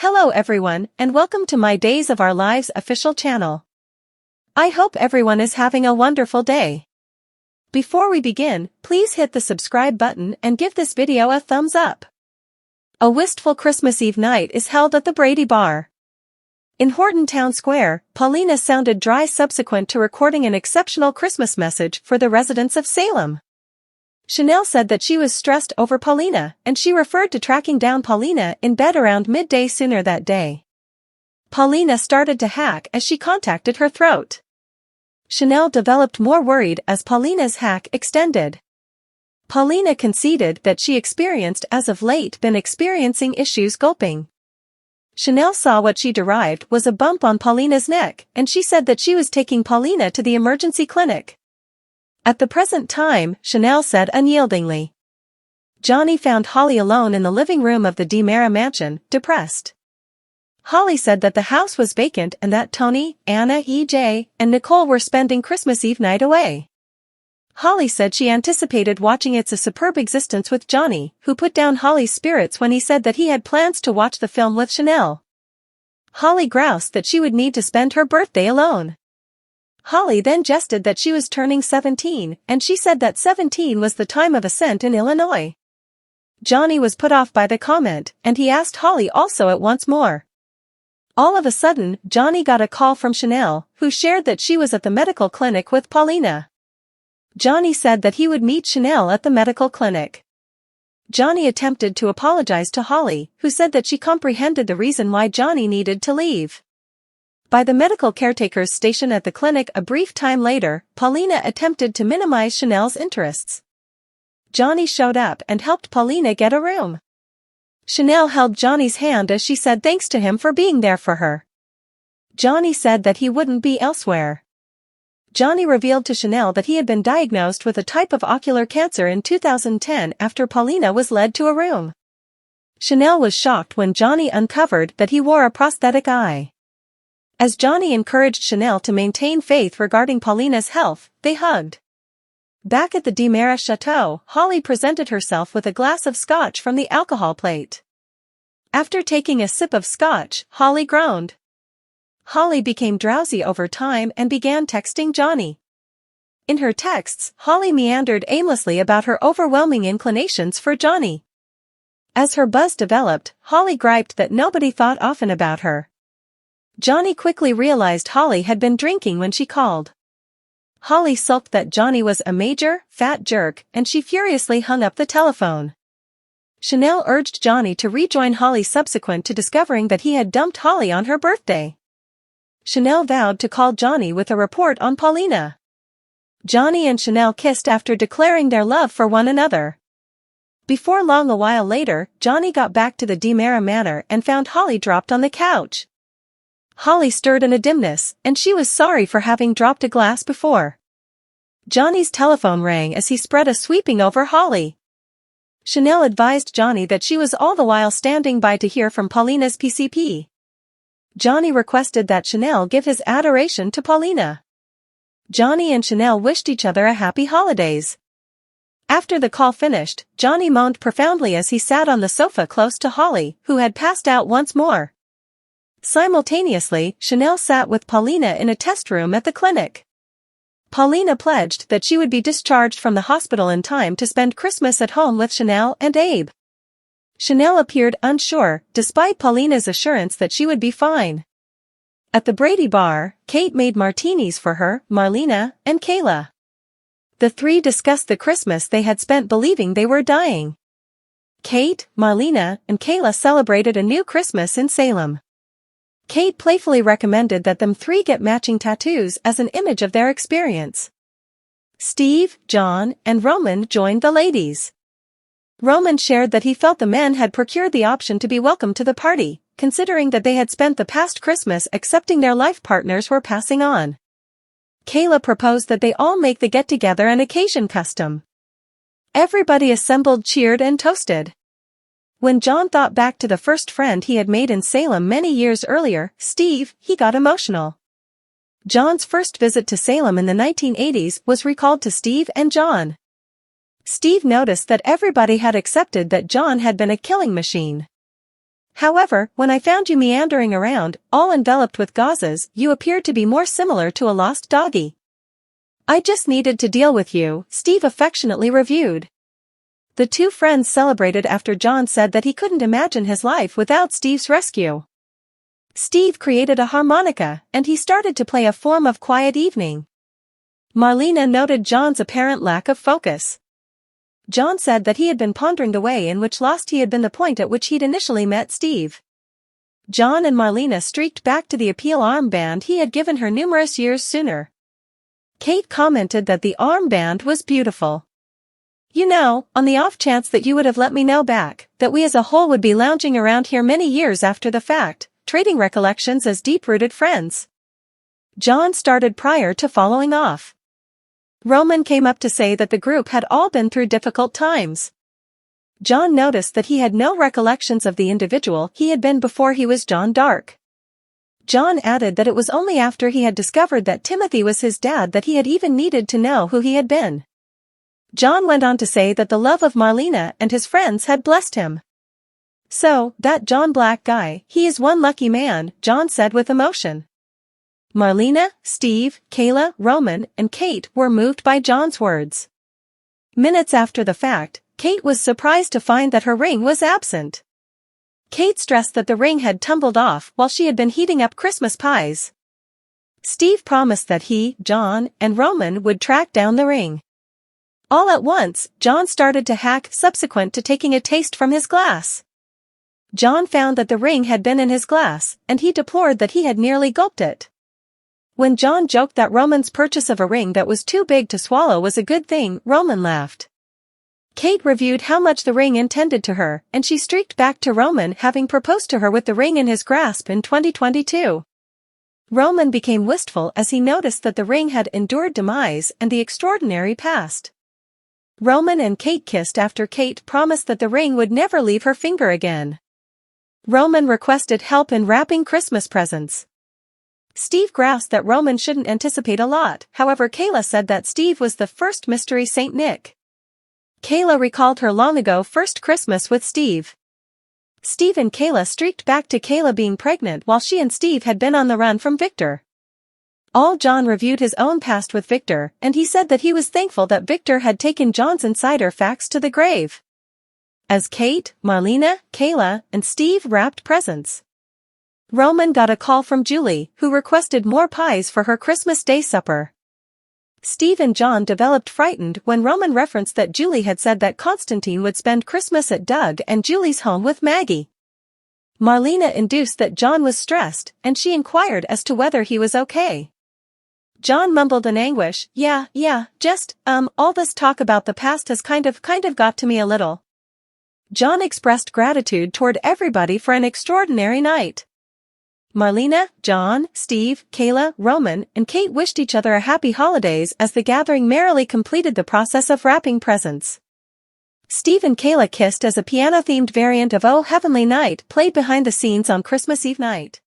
Hello everyone, and welcome to my Days of Our Lives official channel. I hope everyone is having a wonderful day. Before we begin, please hit the subscribe button and give this video a thumbs up. A wistful Christmas Eve night is held at the Brady bar. In Horton Town Square, Paulina sounded dry subsequent to recording an exceptional Christmas message for the residents of Salem. Chanel said that she was stressed over Paulina, and she referred to tracking down Paulina in bed around midday sooner that day. Paulina started to hack as she contacted her throat. Chanel developed more worried as Paulina's hack extended. Paulina conceded that she as of late been experiencing issues gulping. Chanel saw what she derived was a bump on Paulina's neck, and she said that she was taking Paulina to the emergency clinic. At the present time, Chanel said unyieldingly. Johnny found Holly alone in the living room of the DiMera mansion, depressed. Holly said that the house was vacant and that Tony, Anna, EJ, and Nicole were spending Christmas Eve night away. Holly said she anticipated watching It's a Superb Existence with Johnny, who put down Holly's spirits when he said that he had plans to watch the film with Chanel. Holly groused that she would need to spend her birthday alone. Holly then jested that she was turning 17, and she said that 17 was the time of ascent in Illinois. Johnny was put off by the comment, and he asked Holly also at once more. All of a sudden, Johnny got a call from Chanel, who shared that she was at the medical clinic with Paulina. Johnny said that he would meet Chanel at the medical clinic. Johnny attempted to apologize to Holly, who said that she comprehended the reason why Johnny needed to leave. By the medical caretaker's station at the clinic a brief time later, Paulina attempted to minimize Chanel's interests. Johnny showed up and helped Paulina get a room. Chanel held Johnny's hand as she said thanks to him for being there for her. Johnny said that he wouldn't be elsewhere. Johnny revealed to Chanel that he had been diagnosed with a type of ocular cancer in 2010 after Paulina was led to a room. Chanel was shocked when Johnny uncovered that he wore a prosthetic eye. As Johnny encouraged Chanel to maintain faith regarding Paulina's health, they hugged. Back at the DiMera Chateau, Holly presented herself with a glass of scotch from the alcohol plate. After taking a sip of scotch, Holly groaned. Holly became drowsy over time and began texting Johnny. In her texts, Holly meandered aimlessly about her overwhelming inclinations for Johnny. As her buzz developed, Holly griped that nobody thought often about her. Johnny quickly realized Holly had been drinking when she called. Holly sulked that Johnny was a major, fat jerk, and she furiously hung up the telephone. Chanel urged Johnny to rejoin Holly subsequent to discovering that he had dumped Holly on her birthday. Chanel vowed to call Johnny with a report on Paulina. Johnny and Chanel kissed after declaring their love for one another. Before long, a while later, Johnny got back to the DiMera manor and found Holly dropped on the couch. Holly stirred in a dimness, and she was sorry for having dropped a glass before. Johnny's telephone rang as he spread a sweeping over Holly. Chanel advised Johnny that she was all the while standing by to hear from Paulina's PCP. Johnny requested that Chanel give his adoration to Paulina. Johnny and Chanel wished each other a happy holidays. After the call finished, Johnny moaned profoundly as he sat on the sofa close to Holly, who had passed out once more. Simultaneously, Chanel sat with Paulina in a test room at the clinic. Paulina pledged that she would be discharged from the hospital in time to spend Christmas at home with Chanel and Abe. Chanel appeared unsure, despite Paulina's assurance that she would be fine. At the Brady bar, Kate made martinis for her, Marlena, and Kayla. The three discussed the Christmas they had spent believing they were dying. Kate, Marlena, and Kayla celebrated a new Christmas in Salem. Kate playfully recommended that them three get matching tattoos as an image of their experience. Steve, John, and Roman joined the ladies. Roman shared that he felt the men had procured the option to be welcome to the party, considering that they had spent the past Christmas accepting their life partners were passing on. Kayla proposed that they all make the get-together an occasion custom. Everybody assembled, cheered, and toasted. When John thought back to the first friend he had made in Salem many years earlier, Steve, he got emotional. John's first visit to Salem in the 1980s was recalled to Steve and John. Steve noticed that everybody had accepted that John had been a killing machine. However, when I found you meandering around, all enveloped with gauzes, you appeared to be more similar to a lost doggy. I just needed to deal with you, Steve affectionately reviewed. The two friends celebrated after John said that he couldn't imagine his life without Steve's rescue. Steve created a harmonica, and he started to play a form of quiet evening. Marlena noted John's apparent lack of focus. John said that he had been pondering the way in which lost he had been the point at which he'd initially met Steve. John and Marlena streaked back to the appeal armband he had given her numerous years sooner. Kate commented that the armband was beautiful. You know, on the off chance that you would have let me know back, that we as a whole would be lounging around here many years after the fact, trading recollections as deep-rooted friends. John started prior to following off. Roman came up to say that the group had all been through difficult times. John noticed that he had no recollections of the individual he had been before he was John Dark. John added that it was only after he had discovered that Timothy was his dad that he had even needed to know who he had been. John went on to say that the love of Marlena and his friends had blessed him. So, that John Black guy, he is one lucky man, John said with emotion. Marlena, Steve, Kayla, Roman, and Kate were moved by John's words. Minutes after the fact, Kate was surprised to find that her ring was absent. Kate stressed that the ring had tumbled off while she had been heating up Christmas pies. Steve promised that he, John, and Roman would track down the ring. All at once, John started to hack subsequent to taking a taste from his glass. John found that the ring had been in his glass, and he deplored that he had nearly gulped it. When John joked that Roman's purchase of a ring that was too big to swallow was a good thing, Roman laughed. Kate reviewed how much the ring intended to her, and she streaked back to Roman having proposed to her with the ring in his grasp in 2022. Roman became wistful as he noticed that the ring had endured demise and the extraordinary past. Roman and Kate kissed after Kate promised that the ring would never leave her finger again. Roman requested help in wrapping Christmas presents. Steve groused that Roman shouldn't anticipate a lot, however Kayla said that Steve was the first mystery Saint Nick. Kayla recalled her long ago first Christmas with Steve. Steve and Kayla streaked back to Kayla being pregnant while she and Steve had been on the run from Victor. John reviewed his own past with Victor, and he said that he was thankful that Victor had taken John's insider facts to the grave. As Kate, Marlena, Kayla, and Steve wrapped presents, Roman got a call from Julie, who requested more pies for her Christmas Day supper. Steve and John developed frightened when Roman referenced that Julie had said that Constantine would spend Christmas at Doug and Julie's home with Maggie. Marlena induced that John was stressed, and she inquired as to whether he was okay. John mumbled in anguish, yeah, just, all this talk about the past has kind of got to me a little. John expressed gratitude toward everybody for an extraordinary night. Marlena, John, Steve, Kayla, Roman, and Kate wished each other a happy holidays as the gathering merrily completed the process of wrapping presents. Steve and Kayla kissed as a piano-themed variant of Oh Heavenly Night played behind the scenes on Christmas Eve night.